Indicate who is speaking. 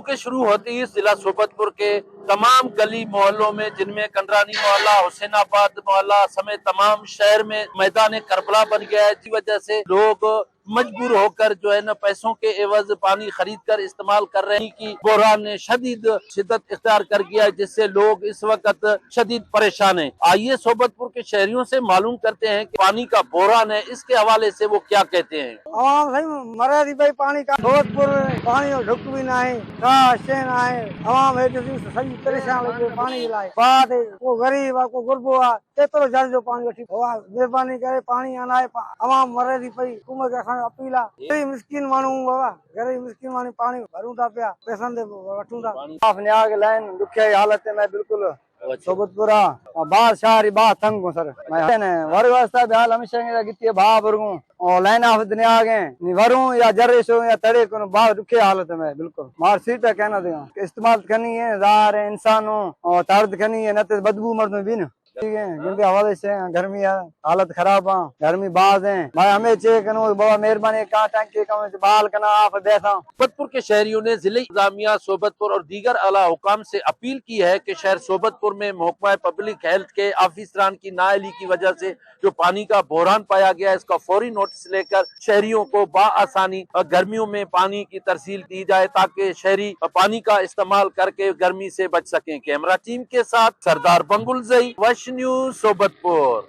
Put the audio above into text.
Speaker 1: के शुरू होते ही जिला सोबतपुर के तमाम गली मोहल्लों में, जिनमें कंडरानी मोहल्ला, हुसैनाबाद मोहल्ला समेत तमाम शहर में मैदान करबला बन गया है। इसी वजह से लोग मजबूर होकर जो है न पैसों के एवज पानी खरीद कर इस्तेमाल कर रहे हैं कि बहरान ने शदीद शिद्दत इख्तियार कर गया है, जिससे लोग इस वक्त शदीद परेशान हैं। आइए सोबतपुर के शहरियों से मालूम करते हैं कि पानी का बहरान है, इसके हवाले से वो क्या कहते हैं।
Speaker 2: मरे थी भाई पानी का सोबतपुर पानी ढुक भी ना है, सही परेशान लगे पानी लाए बात वो गरीब को गुरबो आ केतरो जन जो पानी वठी मेहरबानी करे पानी आना है। आवाम मरे थी पई हुकूमत के अपील आहे, गरीब मिस्किन माण्हू बाबा, गरीब मिस्किन माण्हू पानी भरूं था पिया, पैसनि ते वठूं था। साफ न्याय के लाइन दुखिया हालत में बिल्कुल सोबतपुरा बाहर शहरी बाहर तंग हूँ सर मैं वर व्यवस्था बेहाल हमेशा गिट्टी भाव भरूं और लाइन ऑफ दुनिया आगे वरूं या जरेशो या तड़े को बाहर दुखे हालत में बिल्कुल मार सीट कहना दे इस्तेमाल करनी है जार इंसानों और तर्द करनी है न तो बदबू मर्द भी न ठीक है, क्योंकि हवाले से गर्मी है, हालत खराब है, गर्मी बाज है भाई, हमें चेक करो बाबा मेहरबानी कहाँ टंकी का बाल करना आप देता।
Speaker 1: सोबतपुर के शहरियों ने जिले इंतजामिया सोबतपुर और दीगर आला हुकाम से अपील की है कि शहर सोबतपुर में महकमा पब्लिक हेल्थ के ऑफिसरान की नाअहली की वजह से जो पानी का बहरान पाया गया, इसका फौरी नोटिस लेकर शहरियों को बाआसानी गर्मियों में पानी की तरसील दी जाए, ताकि शहरी पानी का इस्तेमाल करके गर्मी से बच सकें। कैमरा टीम के साथ सरदार बंगुल ज़ई, वश न्यूज़ सोबतपुर।